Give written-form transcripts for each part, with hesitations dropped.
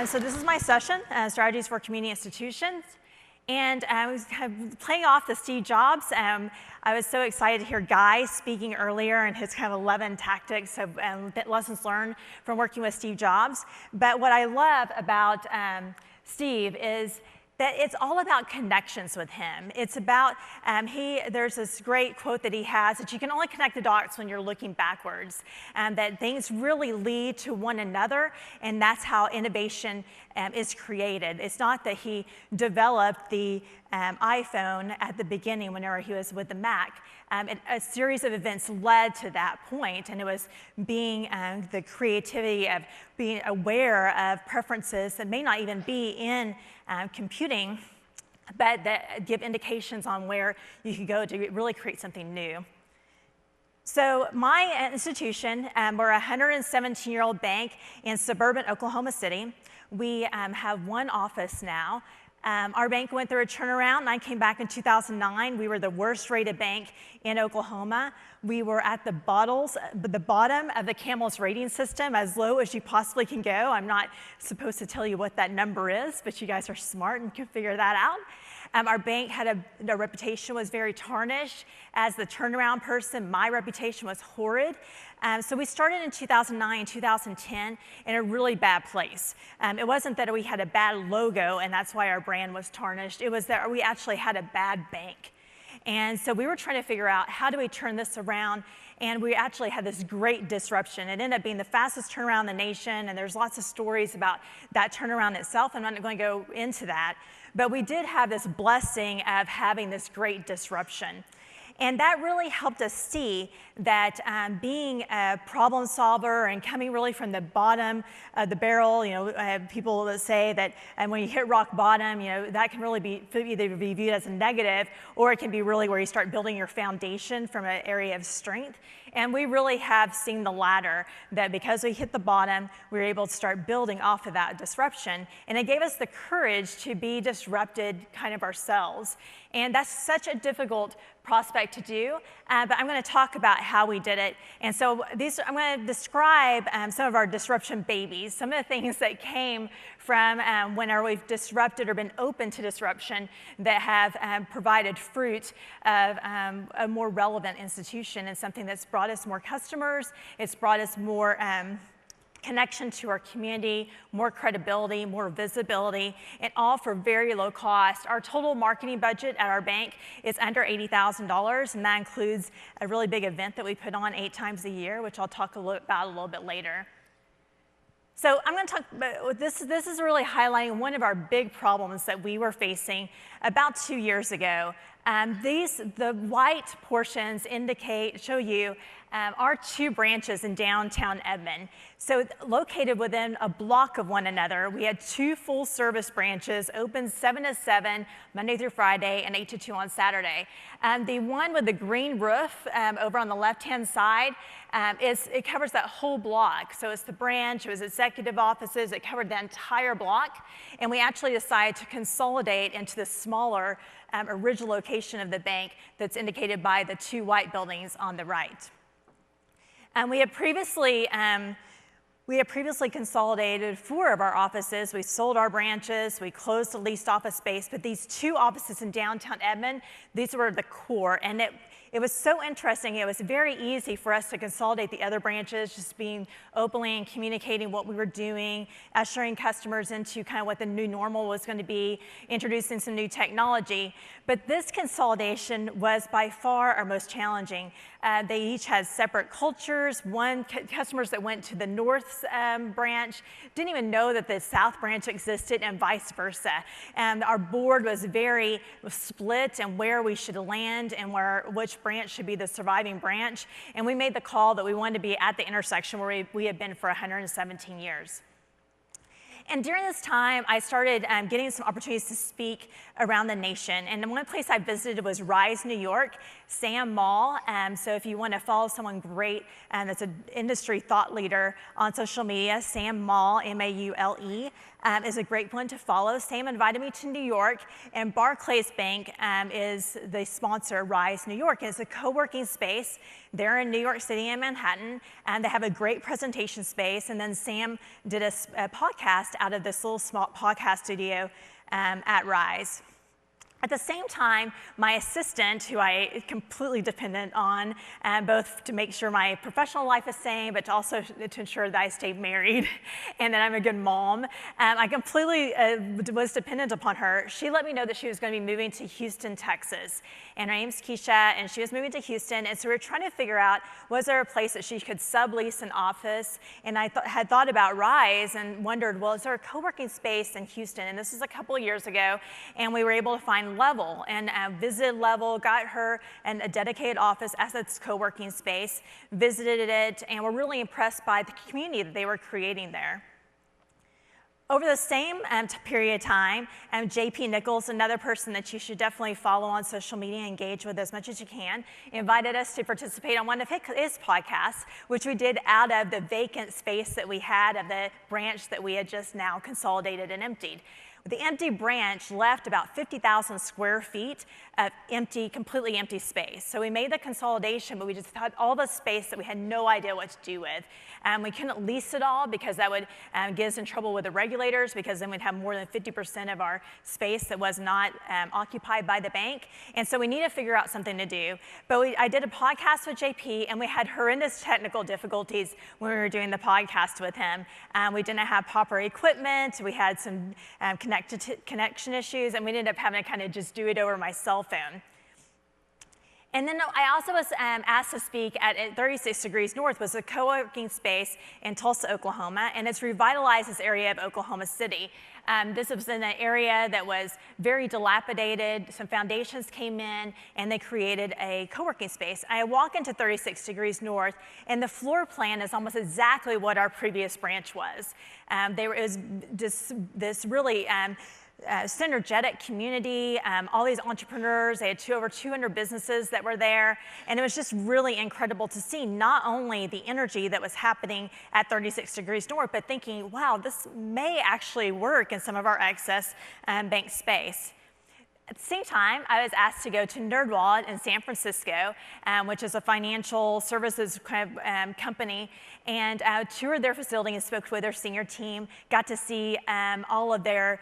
So this is my session, Strategies for Community Institutions. And I was kind of playing off the Steve Jobs. I was so excited to hear Guy speaking earlier and his kind of 11 tactics of lessons learned from working with Steve Jobs. But what I love about Steve is that it's all about connections with him. It's about, there's this great quote that he has that you can only connect the dots when you're looking backwards, that things really lead to one another, and that's how innovation is created. It's not that he developed the iPhone at the beginning whenever he was with the Mac. A series of events led to that point, and it was being the creativity of being aware of preferences that may not even be in computing, but that give indications on where you could go to really create something new. So my institution, we're a 117-year-old bank in suburban Oklahoma City. We have one office now. Our bank went through a turnaround, and I came back in 2009. We were the worst rated bank in Oklahoma. We were at the bottom of the Camel's rating system, as low as you possibly can go. I'm not supposed to tell you what that number is, but you guys are smart and can figure that out. Our bank had a reputation was very tarnished. As the turnaround person, my reputation was horrid. So we started in 2009, 2010 in a really bad place. It wasn't that we had a bad logo and that's why our brand was tarnished. It was that we actually had a bad bank. And so we were trying to figure out how do we turn this around, and we actually had this great disruption. It ended up being the fastest turnaround in the nation, and there's lots of stories about that turnaround itself. I'm not going to go into that, but we did have this blessing of having this great disruption. And that really helped us see that being a problem solver and coming really from the bottom of the barrel, people that say that when you hit rock bottom, that can really be either be viewed as a negative, or it can be really where you start building your foundation from an area of strength. And we really have seen the latter, that because we hit the bottom, we were able to start building off of that disruption. And it gave us the courage to be disrupted kind of ourselves. And that's such a difficult prospect to do, but I'm going to talk about how we did it. And so I'm going to describe some of our disruption babies, some of the things that came from when we've disrupted or been open to disruption that have provided fruit of a more relevant institution and something that's brought us more customers, it's brought us more connection to our community, more credibility, more visibility, and all for very low cost. Our total marketing budget at our bank is under $80,000, and that includes a really big event that we put on 8 times a year, which I'll talk about a little bit later. So I'm going to talk about this is really highlighting one of our big problems that we were facing about 2 years ago. The white portions show you our 2 branches in downtown Edmond. So located within a block of one another, we had 2 full-service branches, open 7 to 7, Monday through Friday, and 8 to 2 on Saturday. The one with the green roof over on the left-hand side, it covers that whole block. So it's the branch, it was executive offices, it covered the entire block. And we actually decided to consolidate into the smaller original location of the bank that's indicated by the 2 white buildings on the right. We had previously consolidated 4 of our offices. We sold our branches, we closed the leased office space, but these 2 offices in downtown Edmond, these were the core. And it was so interesting. It was very easy for us to consolidate the other branches, just being openly and communicating what we were doing, ushering customers into kind of what the new normal was going to be, introducing some new technology. But this consolidation was by far our most challenging. They each had separate cultures. Customers that went to the north branch didn't even know that the south branch existed, and vice versa. And our board was very split in where we should land and which branch should be the surviving branch. And we made the call that we wanted to be at the intersection where we had been for 117 years. And during this time, I started getting some opportunities to speak around the nation. And one place I visited was Rise, New York. Sam Maul. So if you want to follow someone great that's an industry thought leader on social media, Sam Maul, M-A-U-L-E, is a great one to follow. Sam invited me to New York, and Barclays Bank is the sponsor, Rise New York. It's a co-working space. They're in New York City and Manhattan, and they have a great presentation space. And then Sam did a podcast out of this little small podcast studio at Rise. At the same time, my assistant, who I am completely dependent on, both to make sure my professional life is sane, but also to ensure that I stay married and that I'm a good mom, I completely was dependent upon her. She let me know that she was going to be moving to Houston, Texas. And her name's Keisha, and she was moving to Houston. And so we were trying to figure out, was there a place that she could sublease an office? And I had thought about Rise and wondered, well, is there a co-working space in Houston? And this is a couple of years ago, and we were able to find Level, and visited Level, got her a dedicated office as its co-working space, visited it, and were really impressed by the community that they were creating there. Over the same period of time, JP Nichols, another person that you should definitely follow on social media and engage with as much as you can, invited us to participate on one of his podcasts, which we did out of the vacant space that we had of the branch that we had just now consolidated and emptied. The empty branch left about 50,000 square feet of completely empty space. So we made the consolidation, but we just had all the space that we had no idea what to do with. We couldn't lease it all because that would get us in trouble with the regulators, because then we'd have more than 50% of our space that was not occupied by the bank. And so we needed to figure out something to do. But I did a podcast with JP, and we had horrendous technical difficulties when we were doing the podcast with him. We didn't have proper equipment. We had some connection issues, and we ended up having to kind of just do it over my cell phone. And then I also was asked to speak at 36 Degrees North, was a co-working space in Tulsa, Oklahoma, and it's revitalized this area of Oklahoma City. This was in an area that was very dilapidated. Some foundations came in, and they created a co-working space. I walk into 36 Degrees North, and the floor plan is almost exactly what our previous branch was. There was this really synergetic community, all these entrepreneurs. They had over 200 businesses that were there, and it was just really incredible to see not only the energy that was happening at 36 Degrees North, but thinking, wow, this may actually work in some of our excess bank space. At the same time, I was asked to go to NerdWallet in San Francisco, which is a financial services kind of company, and toured their facility and spoke with their senior team, got to see all of their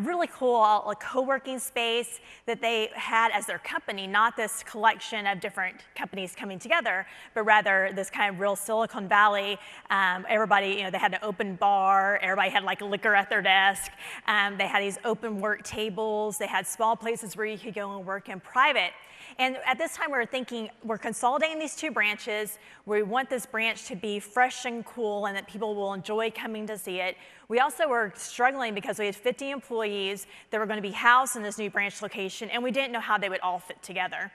really cool co-working space that they had as their company, not this collection of different companies coming together, but rather this kind of real Silicon Valley. Everybody, they had an open bar, everybody had like liquor at their desk, they had these open work tables, they had small places where you could go and work in private. And at this time, we were thinking, we're consolidating these two branches. We want this branch to be fresh and cool and that people will enjoy coming to see it. We also were struggling because we had 50 employees that were going to be housed in this new branch location, and we didn't know how they would all fit together.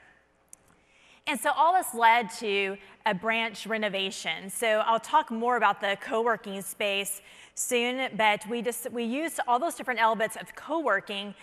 And so all this led to a branch renovation. So I'll talk more about the co-working space soon, but we used all those different elements of co-working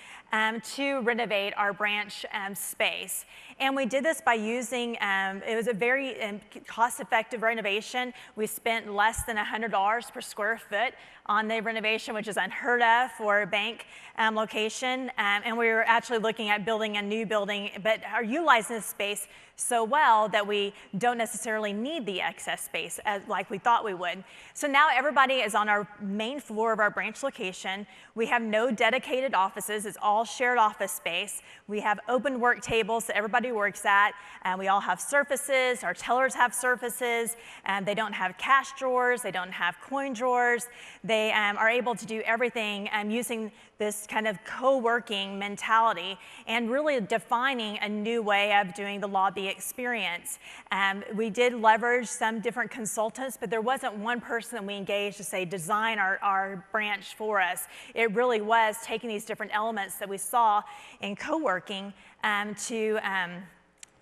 to renovate our branch space. And we did this by using, it was a very cost-effective renovation. We spent less than $100 per square foot on the renovation, which is unheard of for a bank location. And we were actually looking at building a new building, but are utilizing this space so well that we don't necessarily need the excess space like we thought we would. So now everybody is on our main floor of our branch location. We have no dedicated offices. It's all shared office space. We have open work tables that everybody works at. We all have surfaces. Our tellers have surfaces. They don't have cash drawers. They don't have coin drawers. They are able to do everything using this kind of co-working mentality and really defining a new way of doing the lobby experience. We did leverage some different consultants, but there wasn't one person that we engaged to say, design our branch for us. It really was taking these different elements that we saw in co-working to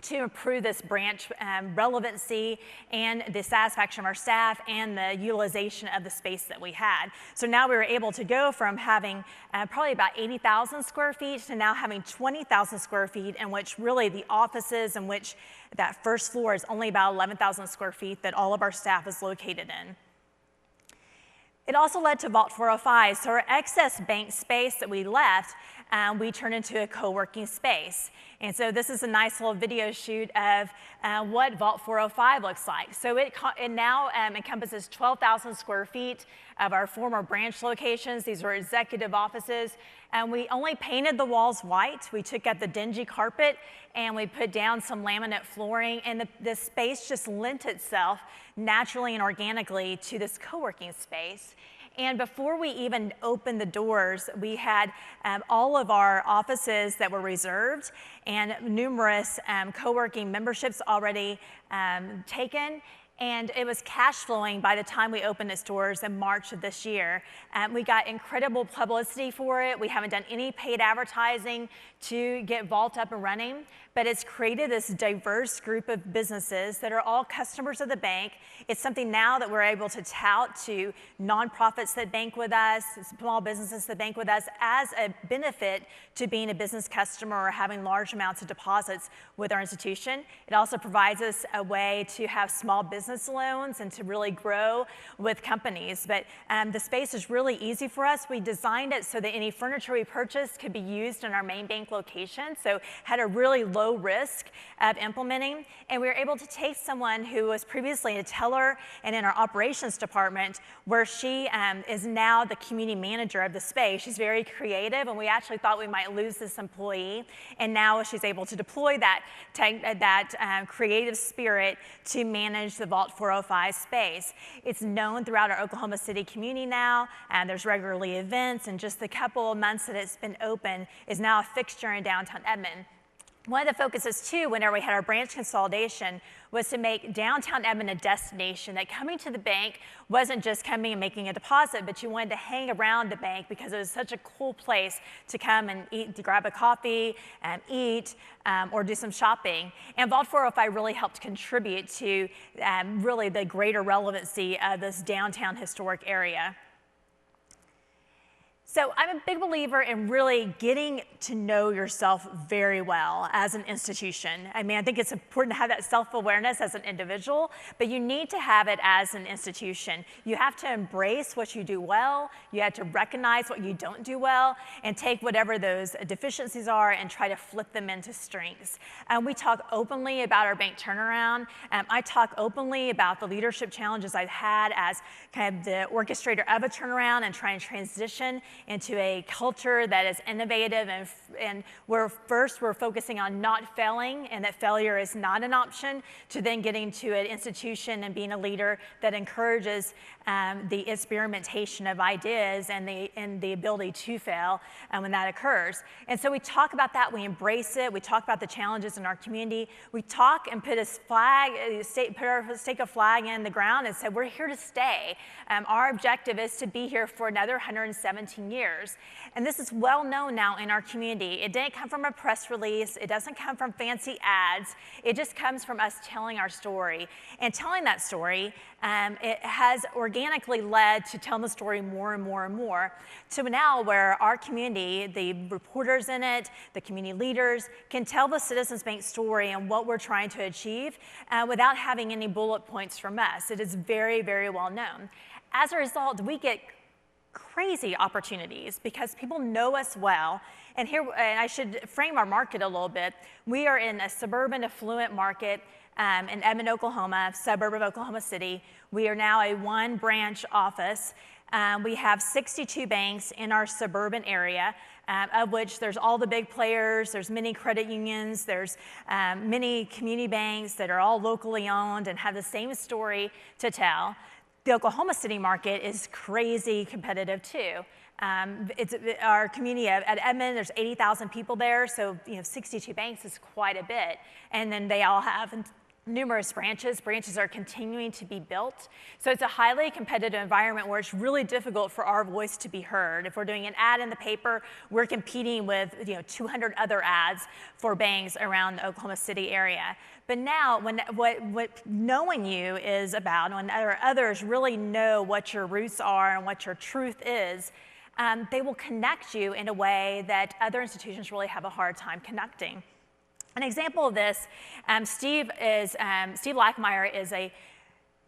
to improve this branch relevancy and the satisfaction of our staff and the utilization of the space that we had. So now we were able to go from having probably about 80,000 square feet to now having 20,000 square feet, in which really the offices in which that first floor is only about 11,000 square feet that all of our staff is located in. It also led to Vault 405. So our excess bank space that we left, we turned into a co-working space. And so this is a nice little video shoot of what Vault 405 looks like. So it now encompasses 12,000 square feet of our former branch locations. These were executive offices. And we only painted the walls white. We took out the dingy carpet and we put down some laminate flooring. And the space just lent itself naturally and organically to this co-working space. And before we even opened the doors, we had all of our offices that were reserved and numerous co-working memberships already taken. And it was cash flowing by the time we opened its doors in March of this year. We got incredible publicity for it. We haven't done any paid advertising to get Vault up and running, but it's created this diverse group of businesses that are all customers of the bank. It's something now that we're able to tout to nonprofits that bank with us, small businesses that bank with us as a benefit to being a business customer or having large amounts of deposits with our institution. It also provides us a way to have small business loans and to really grow with companies. But the space is really easy for us. We designed it so that any furniture we purchased could be used in our main bank location, so had a really low risk of implementing. And we were able to take someone who was previously a teller and in our operations department, where she is now the community manager of the space. She's very creative, and we actually thought we might lose this employee. And now she's able to deploy that creative spirit to manage the Vault 405 space. It's known throughout our Oklahoma City community now, and there's regularly events, and just the couple of months that it's been open is now a fixture in downtown Edmond. One of the focuses, too, whenever we had our branch consolidation, was to make downtown Edmond a destination, that coming to the bank wasn't just coming and making a deposit, but you wanted to hang around the bank because it was such a cool place to come and eat, to grab a coffee, eat, or do some shopping. And Vault 405 really helped contribute to really the greater relevancy of this downtown historic area. So I'm a big believer in really getting to know yourself very well as an institution. I mean, I think it's important to have that self-awareness as an individual, but you need to have it as an institution. You have to embrace what you do well, you have to recognize what you don't do well, and take whatever those deficiencies are and try to flip them into strengths. We talk openly about our bank turnaround. I talk openly about the leadership challenges I've had as kind of the orchestrator of a turnaround and trying to transition into a culture that is innovative, and we're focusing on not failing, and that failure is not an option, to then getting to an institution and being a leader that encourages the experimentation of ideas and the ability to fail when that occurs. And so we talk about that, we embrace it, we talk about the challenges in our community, we talk and put a flag, stake a flag in the ground and say, we're here to stay. Our objective is to be here for another 117 years. And this is well known now in our community. It didn't come from a press release, it doesn't come from fancy ads, it just comes from us telling our story. And telling that story, it has organically led to telling the story more and more and more, to now where our community, the reporters in it, the community leaders, can tell the Citizens Bank story and what we're trying to achieve without having any bullet points from us. It is very, very well known. As a result, we get crazy opportunities because people know us well. And here, and I should frame our market a little bit. We are in a suburban, affluent market in Edmond, Oklahoma, suburb of Oklahoma City. We are now a one-branch office. We have 62 banks in our suburban area, of which there's all the big players, there's many credit unions, there's many community banks that are all locally owned and have the same story to tell. The Oklahoma City market is crazy competitive too. Our community at Edmond, there's 80,000 people there, so 62 banks is quite a bit. And then they all have numerous branches. Branches are continuing to be built. So it's a highly competitive environment where it's really difficult for our voice to be heard. If we're doing an ad in the paper, we're competing with 200 other ads for banks around the Oklahoma City area. But now, what knowing you is about, when others really know what your roots are and what your truth is, they will connect you in a way that other institutions really have a hard time connecting. An example of this, Steve Lackmeyer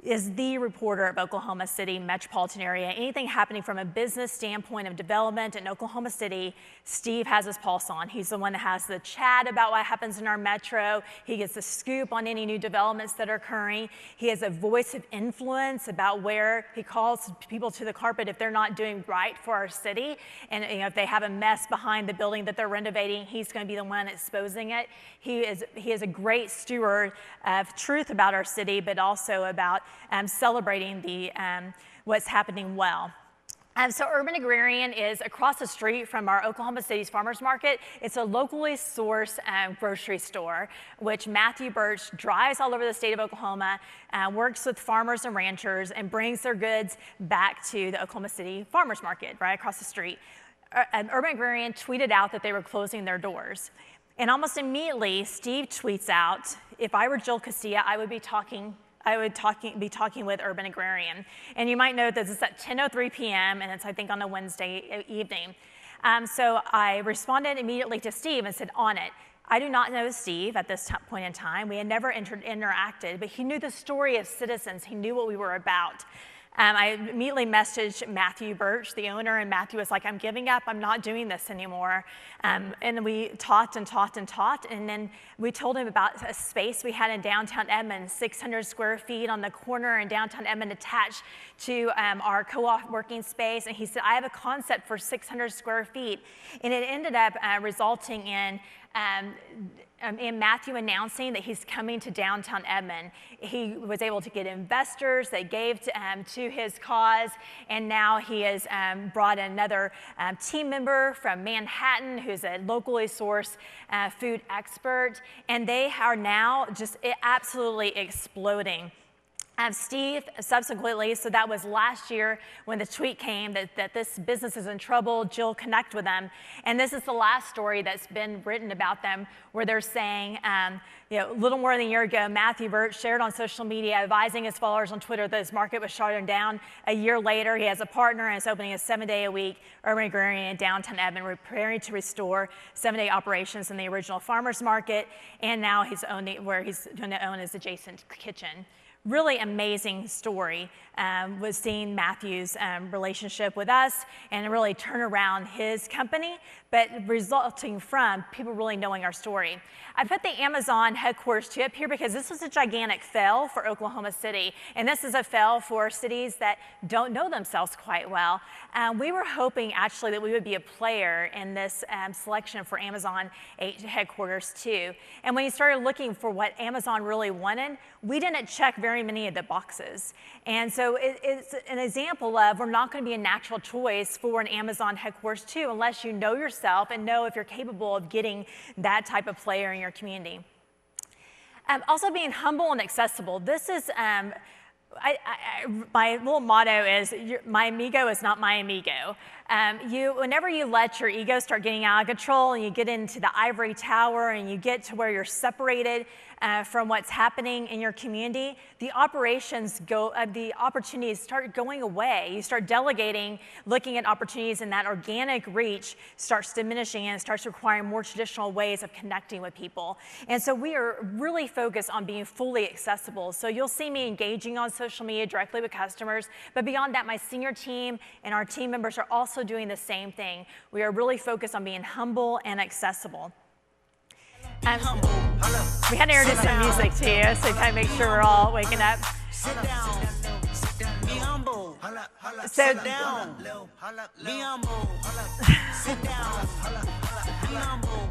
is the reporter of Oklahoma City metropolitan area. Anything happening from a business standpoint of development in Oklahoma City, Steve has his pulse on. He's the one that has the chat about what happens in our metro. He gets the scoop on any new developments that are occurring. He has a voice of influence about where he calls people to the carpet if they're not doing right for our city. And if they have a mess behind the building that they're renovating, he's going to be the one exposing it. He is a great steward of truth about our city, but also about celebrating what's happening well. So Urban Agrarian is across the street from our Oklahoma City's Farmers Market. It's a locally sourced grocery store, which Matthew Birch drives all over the state of Oklahoma, works with farmers and ranchers, and brings their goods back to the Oklahoma City Farmers Market right across the street. Urban Agrarian tweeted out that they were closing their doors. And almost immediately, Steve tweets out, if I were Jill Castilla, I would be talking with Urban Agrarian. And you might note that it's at 10:03 p.m. and it's, I think, on a Wednesday evening. So I responded immediately to Steve and said, on it. I do not know Steve at this point in time. We had never interacted, but he knew the story of Citizens. He knew what we were about. I immediately messaged Matthew Birch, the owner, and Matthew was like, I'm giving up, I'm not doing this anymore. And we talked and talked and talked, and then we told him about a space we had in downtown Edmond, 600 square feet on the corner in downtown Edmond attached to our co-op working space. And he said, I have a concept for 600 square feet. And it ended up resulting in Matthew announcing that he's coming to downtown Edmond. He was able to get investors that gave to his cause, and now he has brought another team member from Manhattan who's a locally sourced food expert, and they are now just absolutely exploding. Steve subsequently, so that was last year when the tweet came that this business is in trouble, Jill, connect with them. And this is the last story that's been written about them where they're saying, a little more than a year ago, Matthew Birch shared on social media advising his followers on Twitter that his market was shutting down. A year later, he has a partner and is opening a 7-day-a-week Urban Agrarian in downtown Edmond, preparing to restore 7-day operations in the original farmers market, and now he's owning where he's going to own his adjacent kitchen. Really amazing story was seeing Matthew's relationship with us and really turn around his company, but resulting from people really knowing our story. I put the Amazon headquarters too up here because this was a gigantic fail for Oklahoma City, and this is a fail for cities that don't know themselves quite well. We were hoping actually that we would be a player in this selection for Amazon headquarters too. And when you started looking for what Amazon really wanted, we didn't check very many of the boxes. And so it's an example of we're not going to be a natural choice for an Amazon headquarters too unless you know yourself and know if you're capable of getting that type of player in your community. Also being humble and accessible. This is, my little motto is, my amigo is not my amigo. Whenever you let your ego start getting out of control and you get into the ivory tower and you get to where you're separated from what's happening in your community, the opportunities start going away. You start delegating, looking at opportunities, and that organic reach starts diminishing and it starts requiring more traditional ways of connecting with people. And so we are really focused on being fully accessible. So you'll see me engaging on social media directly with customers, but beyond that, my senior team and our team members are also doing the same thing. We are really focused on being humble and accessible. We had to introduce some music to you, so kind of make sure we're all waking up. Sit down, be humble. So, sit down, be humble. Sit down, be humble.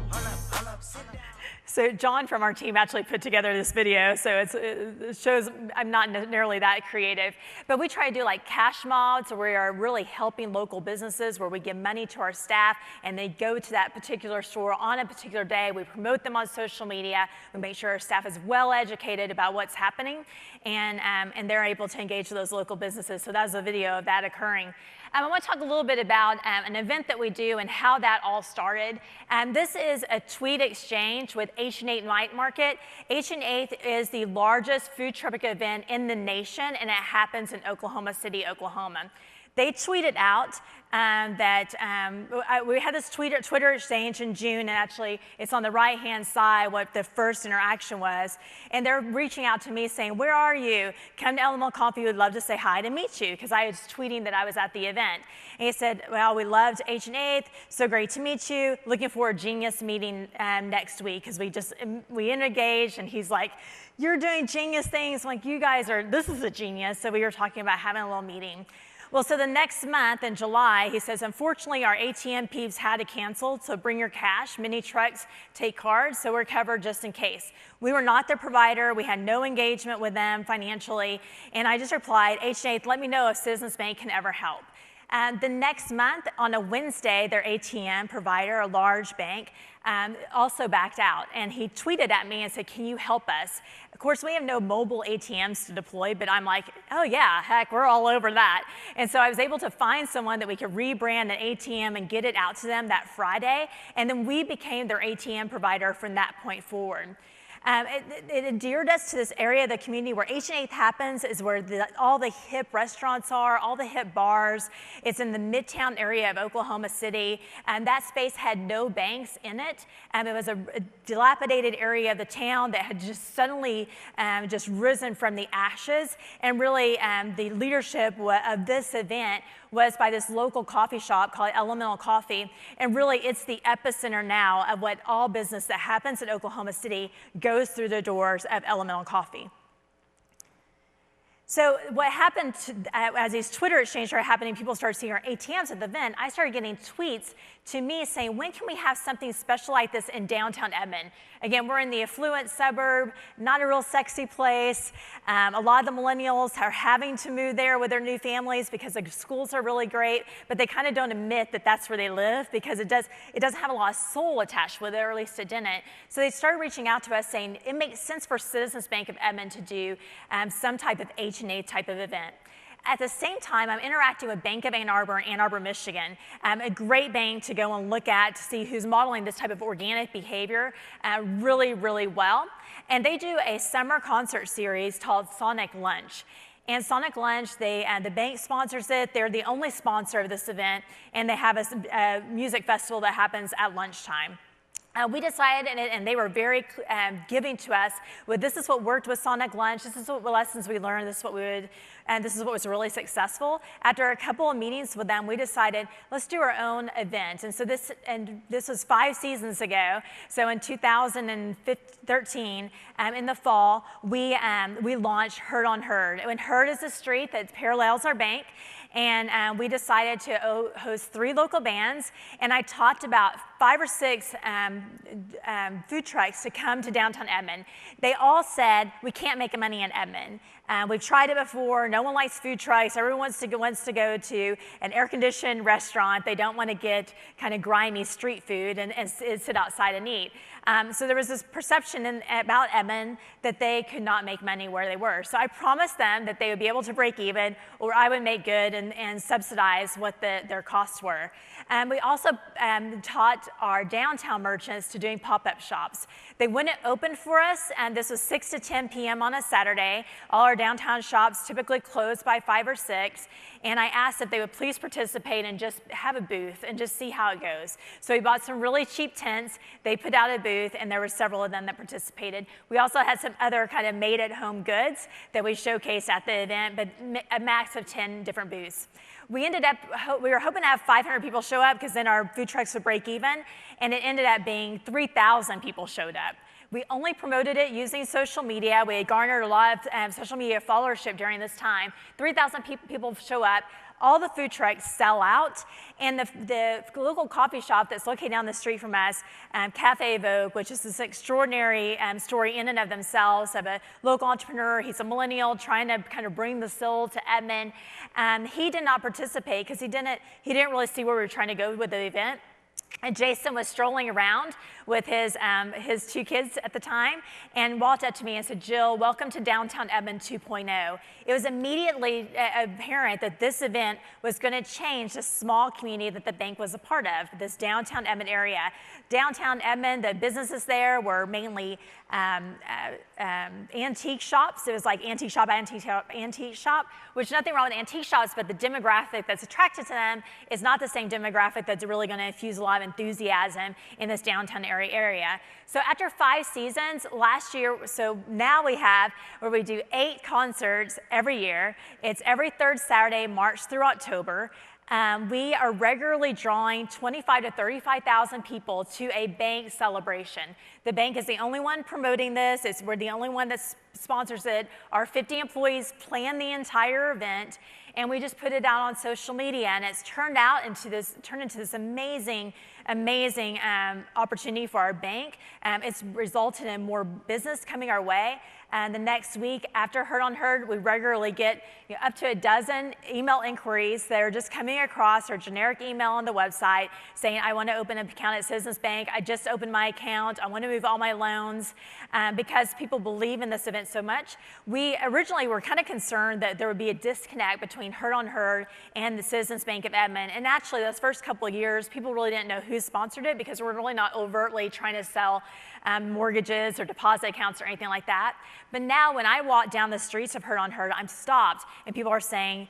So John from our team actually put together this video, so it shows I'm not nearly that creative. But we try to do like cash mobs, where we are really helping local businesses, where we give money to our staff, and they go to that particular store on a particular day. We promote them on social media. We make sure our staff is well educated about what's happening, and they're able to engage with those local businesses. So that's a video of that occurring. I want to talk a little bit about an event that we do and how that all started. This is a tweet exchange with H&8 Night Market. H&8 is the largest food truck event in the nation, and it happens in Oklahoma City, Oklahoma. They tweeted out we had this Twitter exchange in June, and actually it's on the right-hand side what the first interaction was. And they're reaching out to me saying, where are you? Come to Elemental Coffee, we'd love to say hi to meet you, because I was tweeting that I was at the event. And he said, well, we loved H&8, so great to meet you. Looking for a genius meeting next week, because we engaged, and he's like, you're doing genius things. I'm like, this is a genius. So we were talking about having a little meeting. Well, so the next month in July, he says, unfortunately, our ATM peeps had to cancel, so bring your cash. Many trucks take cards, so we're covered just in case. We were not their provider. We had no engagement with them financially. And I just replied, H&8, let me know if Citizens Bank can ever help. The next month, on a Wednesday, their ATM provider, a large bank, also backed out. And he tweeted at me and said, can you help us? Of course, we have no mobile ATMs to deploy, but I'm like, oh yeah, heck, we're all over that. And so I was able to find someone that we could rebrand an ATM and get it out to them that Friday. And then we became their ATM provider from that point forward. It endeared us to this area of the community where H&8 happens, is where all the hip restaurants are, all the hip bars. It's in the midtown area of Oklahoma City, and that space had no banks in it. It was a dilapidated area of the town that had just suddenly just risen from the ashes. And really, the leadership of this event was by this local coffee shop called Elemental Coffee. And really, it's the epicenter now of what all business that happens in Oklahoma City goes through the doors of Elemental Coffee. So what happened as these Twitter exchanges started happening, people started seeing our ATMs at the event, I started getting tweets to me saying, when can we have something special like this in downtown Edmond? Again, we're in the affluent suburb, not a real sexy place. A lot of the millennials are having to move there with their new families because the schools are really great, but they kind of don't admit that that's where they live, because it doesn't have a lot of soul attached with it, or at least it didn't. So they started reaching out to us saying, it makes sense for Citizens Bank of Edmond to do some type of H&A type of event. At the same time, I'm interacting with Bank of Ann Arbor, Michigan, a great bank to go and look at to see who's modeling this type of organic behavior really, really well. And they do a summer concert series called Sonic Lunch. And Sonic Lunch, the bank sponsors it. They're the only sponsor of this event, and they have a music festival that happens at lunchtime. We decided, and they were very giving to us, this is what worked with Sonic Lunch, this is what lessons we learned, this is what was really successsull. After a couple of meetings with them, we decided, let's do our own event. And so this was 5 seasons ago. So in 2013, in the fall, we launched Herd on Herd. And Herd is a street that parallels our bank. And we decided to host 3 local bands, and I talked about 5 or 6 food trucks to come to downtown Edmond. They all said, we can't make money in Edmond. We've tried it before. No one likes food trucks. Everyone wants to go to an air-conditioned restaurant. They don't want to get kind of grimy street food and sit outside and eat. So there was this perception about Edmond that they could not make money where they were. So I promised them that they would be able to break even, or I would make good and subsidize what their costs were. We also taught our downtown merchants to doing pop-up shops. They wouldn't open for us, and this was 6 to 10 p.m. on a Saturday. All our downtown shops typically close by 5 or 6, and I asked if they would please participate and just have a booth and just see how it goes. So we bought some really cheap tents. They put out a booth, and there were several of them that participated. We also had some other kind of made-at-home goods that we showcased at the event, but a max of 10 different booths. We were hoping to have 500 people show up, because then our food trucks would break even, and it ended up being 3,000 people showed up. We only promoted it using social media. We garnered a lot of social media followership during this time. 3,000 people show up. All the food trucks sell out, and the local coffee shop that's located down the street from us, Cafe Vogue, which is this extraordinary story in and of themselves of a local entrepreneur. He's a millennial trying to kind of bring the soul to Edmond. He did not participate because he didn't really see where we were trying to go with the event. And Jason was strolling around with his 2 kids at the time and walked up to me and said, "Jill, welcome to Downtown Edmond 2.0. It was immediately apparent that this event was going to change the small community that the bank was a part of, this downtown Edmond area. Downtown Edmond, the businesses there were mainly antique shops. It was like antique shop, which is nothing wrong with antique shops, but the demographic that's attracted to them is not the same demographic that's really going to infuse a lot of enthusiasm in this downtown area. So after 5 seasons last year, so now we have where we do 8 concerts every year. It's every 3rd Saturday, March through October. We are regularly drawing 25,000 to 35,000 people to a bank celebration. The bank is the only one promoting this. We're the only one that sponsors it. Our 50 employees plan the entire event, and we just put it out on social media, and it's turned into this amazing opportunity for our bank. It's resulted in more business coming our way. And the next week after Heard on Heard, we regularly get up to a dozen email inquiries that are just coming across our generic email on the website saying, I want to open an account at Citizens Bank. I just opened my account. I want to move all my loans, because people believe in this event so much. We originally were kind of concerned that there would be a disconnect between Heard on Heard and the Citizens Bank of Edmond. And actually, those first couple of years, people really didn't know who sponsored it because we're really not overtly trying to sell mortgages or deposit accounts or anything like that. But now when I walk down the streets of Heard on Heard, I'm stopped and people are saying,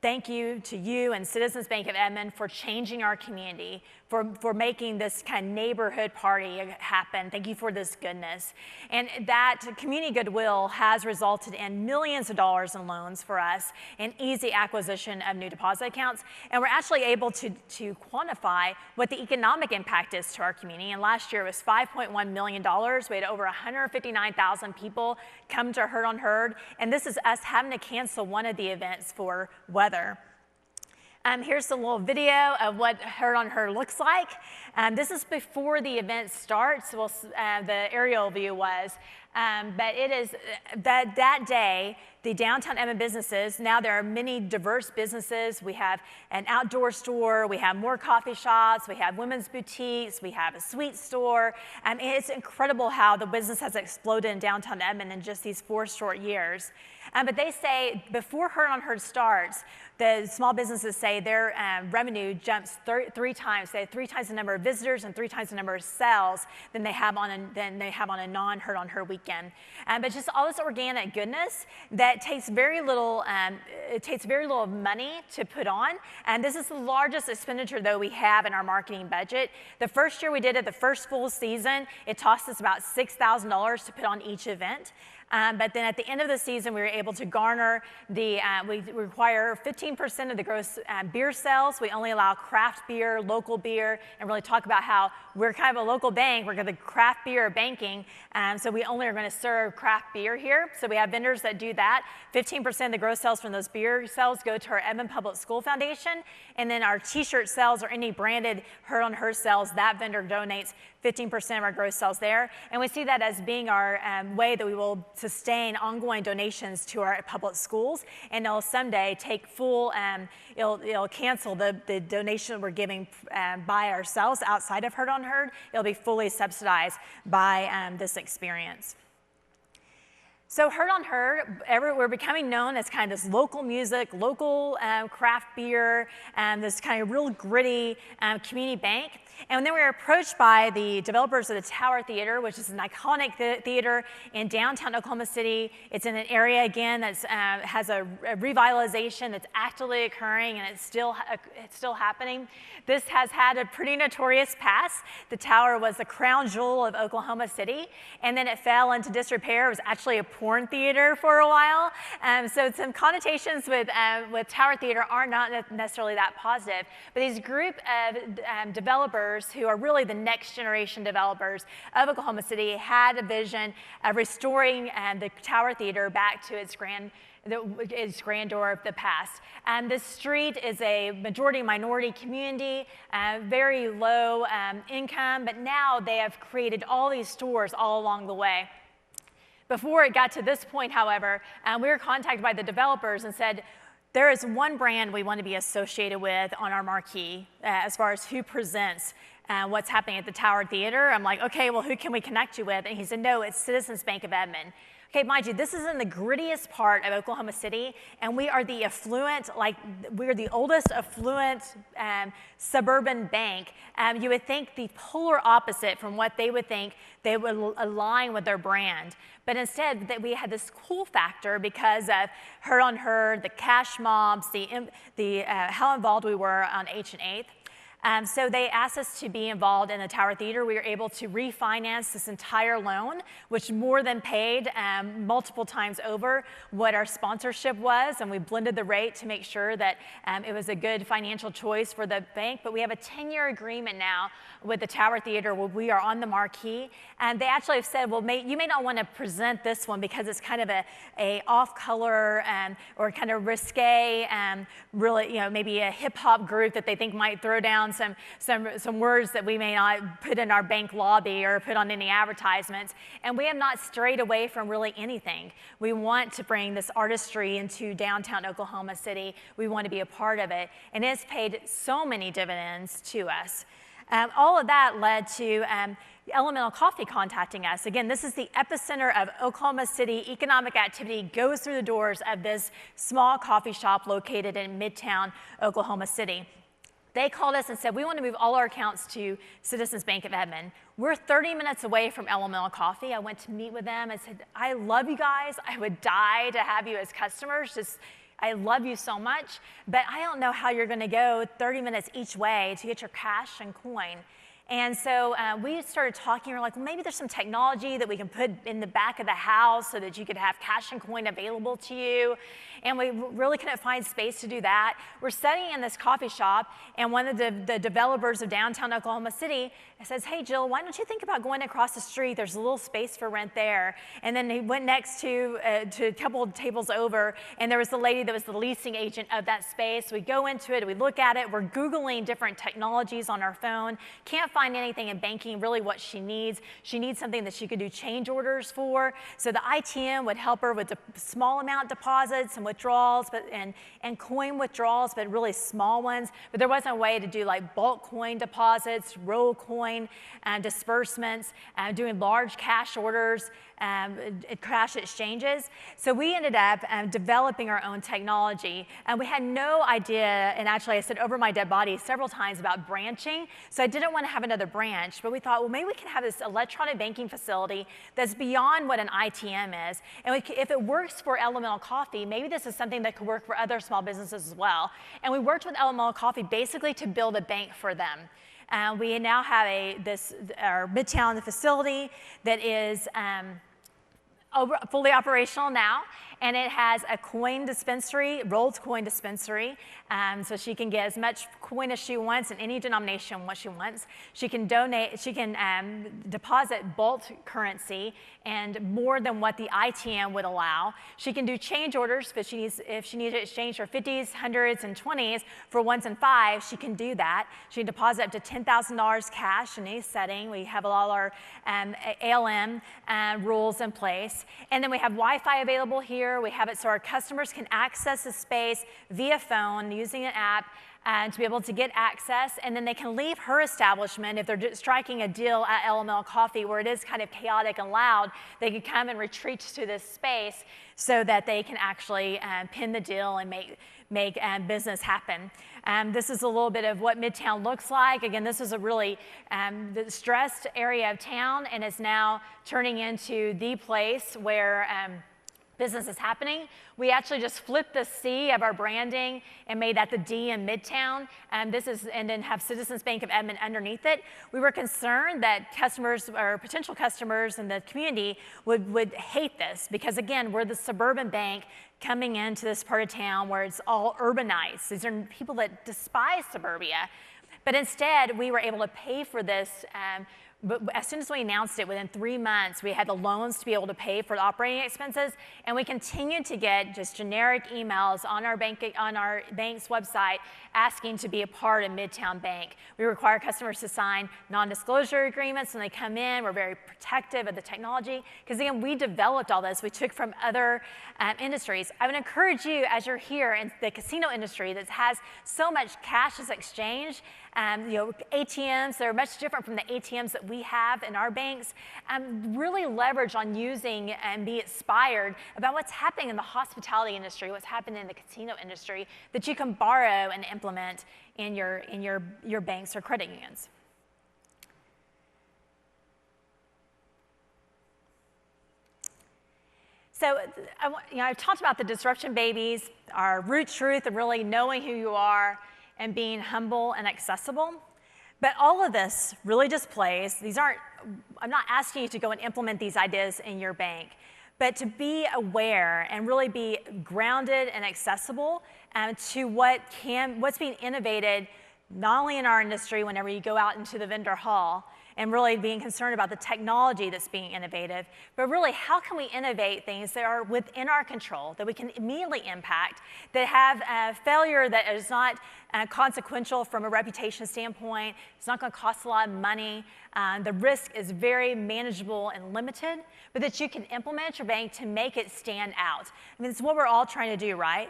thank you to you and Citizens Bank of Edmond for changing our community, for making this kind of neighborhood party happen. Thank you for this goodness. And that community goodwill has resulted in millions of dollars in loans for us and easy acquisition of new deposit accounts. And we're actually able to quantify what the economic impact is to our community. And last year it was $5.1 million. We had over 159,000 people come to Heard on Heard. And this is us having to cancel one of the events for weather. Here's a little video of what Heard on Heard looks like. This is before the event starts. Well, the aerial view was. But it is that day, the downtown Edmond businesses, now there are many diverse businesses. We have an outdoor store, we have more coffee shops, we have women's boutiques, we have a sweet store. It's incredible how the business has exploded in downtown Edmond in just these 4 short years. But they say before Heard on Heard starts, the small businesses say their revenue jumps 3 times. They have 3 times the number of visitors and 3 times the number of sales than they have on a non-Heard on Heard weekend. But just all this organic goodness that takes very little. It takes very little money to put on. And this is the largest expenditure though we have in our marketing budget. The first year we did it, the first full season, it cost us about $6,000 to put on each event. But then at the end of the season, we were able to garner we require 15% of the gross beer sales. We only allow craft beer, local beer, and really talk about how we're kind of a local bank. We're going to craft beer banking, so we only are going to serve craft beer here. So we have vendors that do that. 15% of the gross sales from those beer sales go to our Edmond Public School Foundation, and then our T-shirt sales or any branded Heard on Heard sales, that vendor donates 15% of our gross sales there. And we see that as being our way that we will sustain ongoing donations to our public schools, and it'll someday take full, it'll cancel the donation we're giving by ourselves outside of Heard on Heard. It'll be fully subsidized by this experience. So Heard on Heard, we're becoming known as kind of this local music, local craft beer, this kind of real gritty community bank. And then we were approached by the developers of the Tower Theater, which is an iconic theater in downtown Oklahoma City. It's in an area, again, that has a revitalization that's actively occurring, and it's still happening. This has had a pretty notorious past. The Tower was the crown jewel of Oklahoma City, and then it fell into disrepair. It was actually a porn theater for a while. So some connotations with Tower Theater are not necessarily that positive. But these group of developers who are really the next generation developers of Oklahoma City had a vision of restoring the Tower Theater back to its grandeur of the past. This street is a majority minority community, very low income, but now they have created all these stores all along the way. Before it got to this point, however, we were contacted by the developers and said, there is one brand we want to be associated with on our marquee as far as who presents what's happening at the Tower Theater. I'm like, okay, well, who can we connect you with? And he said, no, it's Citizens Bank of Edmond. Okay, mind you, this is in the grittiest part of Oklahoma City, and we are the affluent, we're the oldest affluent suburban bank. You would think the polar opposite from what they would think they would align with their brand. But instead, that we had this cool factor because of Her on Her, the cash mobs, how involved we were on H&8th. So they asked us to be involved in the Tower Theater. We were able to refinance this entire loan, which more than paid multiple times over what our sponsorship was, and we blended the rate to make sure that it was a good financial choice for the bank. But we have a 10-year agreement now with the Tower Theater where we are on the marquee, and they actually have said, well, you may not want to present this one because it's kind of a off-color or kind of risque, really, maybe a hip-hop group that they think might throw down some words that we may not put in our bank lobby or put on any advertisements. And we have not strayed away from really anything. We want to bring this artistry into downtown Oklahoma City. We want to be a part of it. And it's paid so many dividends to us. All of that led to Elemental Coffee contacting us. Again, this is the epicenter of Oklahoma City economic activity goes through the doors of this small coffee shop located in Midtown Oklahoma City. They called us and said, we want to move all our accounts to Citizens Bank of Edmond. We're 30 minutes away from Elemental Coffee. I went to meet with them and said, I love you guys. I would die to have you as customers. I love you so much, but I don't know how you're going to go 30 minutes each way to get your cash and coin. And so we started talking. We're like, well, maybe there's some technology that we can put in the back of the house so that you could have cash and coin available to you. And we really couldn't find space to do that. We're studying in this coffee shop, and one of the developers of downtown Oklahoma City says, hey, Jill, why don't you think about going across the street? There's a little space for rent there. And then he went next to a couple of tables over, and there was the lady that was the leasing agent of that space. We go into it, we look at it, we're Googling different technologies on our phone, can't find anything in banking really what she needs. She needs something that she could do change orders for. So the ITM would help her with the small amount deposits and withdrawals, and coin withdrawals, but really small ones. But there wasn't a way to do like bulk coin deposits, roll coin disbursements, doing large cash orders, cash exchanges. So we ended up developing our own technology. And we had no idea, and actually I said over my dead body several times about branching. So I didn't want to have another branch, but we thought, well, maybe we can have this electronic banking facility that's beyond what an ITM is. And if it works for Elemental Coffee, maybe this is something that could work for other small businesses as well. And we worked with Elemental Coffee basically to build a bank for them. We now have our Midtown facility that is fully operational now, and it has a coin dispensary, rolled coin dispensary, so she can get as much coin as she wants in any denomination what she wants. She can deposit bulk currency and more than what the ITM would allow. She can do change orders, but if she needs to exchange her 50s, 100s, and 20s for 1s and 5s, she can do that. She can deposit up to $10,000 cash in any setting. We have all our ALM rules in place. And then we have Wi-Fi available here. We have it so our customers can access the space via phone using an app and to be able to get access. And then they can leave her establishment if they're striking a deal at Elemental Coffee where it is kind of chaotic and loud. They can come and retreat to this space so that they can actually pin the deal and make business happen. This is a little bit of what Midtown looks like. Again, this is a really stressed area of town, and it's now turning into the place where business is happening. We actually just flipped the C of our branding and made that the D in Midtown. And then have Citizens Bank of Edmond underneath it. We were concerned that customers or potential customers in the community would hate this because, again, we're the suburban bank coming into this part of town where it's all urbanized. These are people that despise suburbia. But instead, we were able to pay for this. But as soon as we announced it, within 3 months, we had the loans to be able to pay for the operating expenses, and we continued to get just generic emails on our bank's website asking to be a part of Midtown Bank. We require customers to sign non-disclosure agreements when they come in. We're very protective of the technology because, again, we developed all this. We took from other industries. I would encourage you, as you're here in the casino industry that has so much cashless exchange, ATMs that are much different from the ATMs that we have in our banks, really leverage on using and be inspired about what's happening in the hospitality industry, what's happening in the casino industry that you can borrow and implement in your banks or credit unions. So I've talked about the disruption babies, our root truth of really knowing who you are and being humble and accessible. But all of this really displays, I'm not asking you to go and implement these ideas in your bank, but to be aware and really be grounded and accessible to what's being innovated, not only in our industry whenever you go out into the vendor hall, and really being concerned about the technology that's being innovative, but really how can we innovate things that are within our control, that we can immediately impact, that have a failure that is not consequential from a reputation standpoint, it's not going to cost a lot of money, the risk is very manageable and limited, but that you can implement at your bank to make it stand out. I mean, it's what we're all trying to do, right?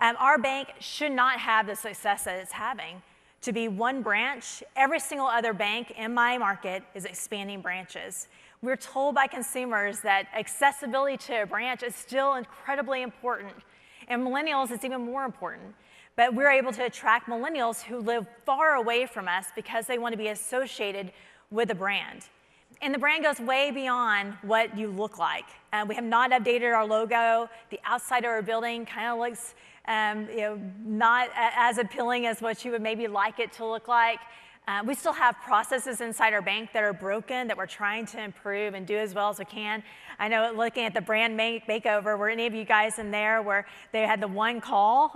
Our bank should not have the success that it's having. To be one branch, every single other bank in my market is expanding branches. We're told by consumers that accessibility to a branch is still incredibly important. And millennials, it's even more important. But we're able to attract millennials who live far away from us because they want to be associated with a brand. And the brand goes way beyond what you look like. We have not updated our logo. The outside of our building kind of looks not as appealing as what you would maybe like it to look like. We still have processes inside our bank that are broken that we're trying to improve and do as well as we can. I know looking at the brand makeover, were any of you guys in there where they had the one call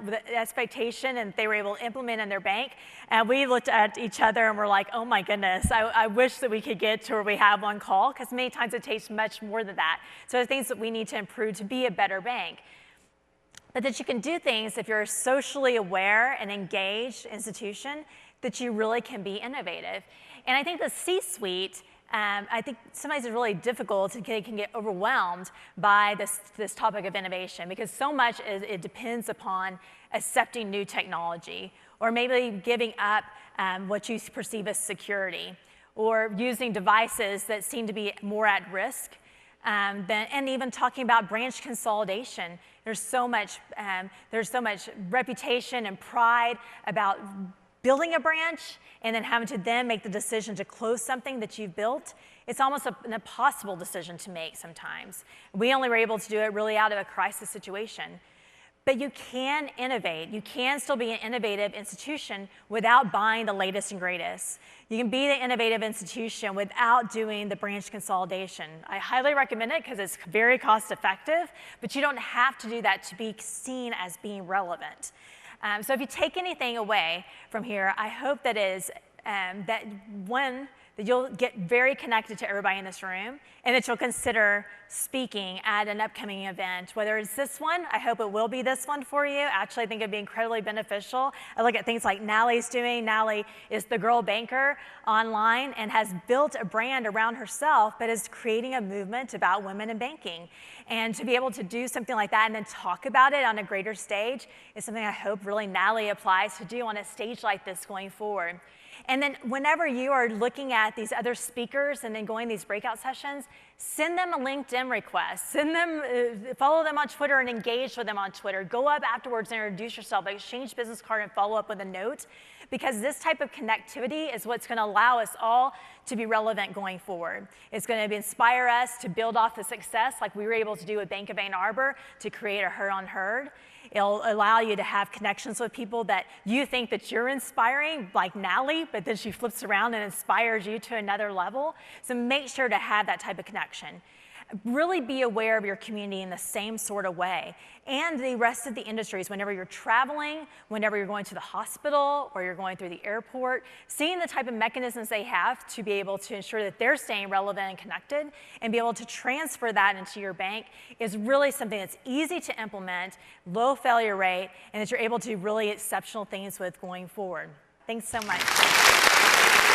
with expectation and they were able to implement in their bank? And we looked at each other and we're like, oh my goodness, I wish that we could get to where we have one call because many times it takes much more than that. So there are things that we need to improve to be a better bank. But that you can do things if you're a socially aware and engaged institution that you really can be innovative. And I think the C-suite, I think sometimes it's really difficult can get overwhelmed by this topic of innovation because so much it depends upon accepting new technology or maybe giving up what you perceive as security or using devices that seem to be more at risk. And even talking about branch consolidation. There's so much reputation and pride about building a branch and then having to then make the decision to close something that you've built. It's almost an impossible decision to make sometimes. We only were able to do it really out of a crisis situation. But you can innovate. You can still be an innovative institution without buying the latest and greatest. You can be the innovative institution without doing the branch consolidation. I highly recommend it because it's very cost effective, but you don't have to do that to be seen as being relevant. So if you take anything away from here, I hope that is that you'll get very connected to everybody in this room and that you'll consider speaking at an upcoming event. Whether it's this one, I hope it will be this one for you. Actually, I think it'd be incredibly beneficial. I look at things like Nally's doing. Nally is the girl banker online and has built a brand around herself, but is creating a movement about women in banking. And to be able to do something like that and then talk about it on a greater stage is something I hope really Nally applies to do on a stage like this going forward. And then whenever you are looking at these other speakers and then going to these breakout sessions, send them a LinkedIn request. Send them, follow them on Twitter and engage with them on Twitter. Go up afterwards and introduce yourself, exchange business card and follow up with a note, because this type of connectivity is what's going to allow us all to be relevant going forward. It's going to inspire us to build off the success like we were able to do with Bank of Ann Arbor to create a Herd on Herd. It'll allow you to have connections with people that you think that you're inspiring, like Natalie, but then she flips around and inspires you to another level. So make sure to have that type of connection. Really be aware of your community in the same sort of way. And the rest of the industries, whenever you're traveling, whenever you're going to the hospital or you're going through the airport, seeing the type of mechanisms they have to be able to ensure that they're staying relevant and connected and be able to transfer that into your bank is really something that's easy to implement, low failure rate, and that you're able to do really exceptional things with going forward. Thanks so much.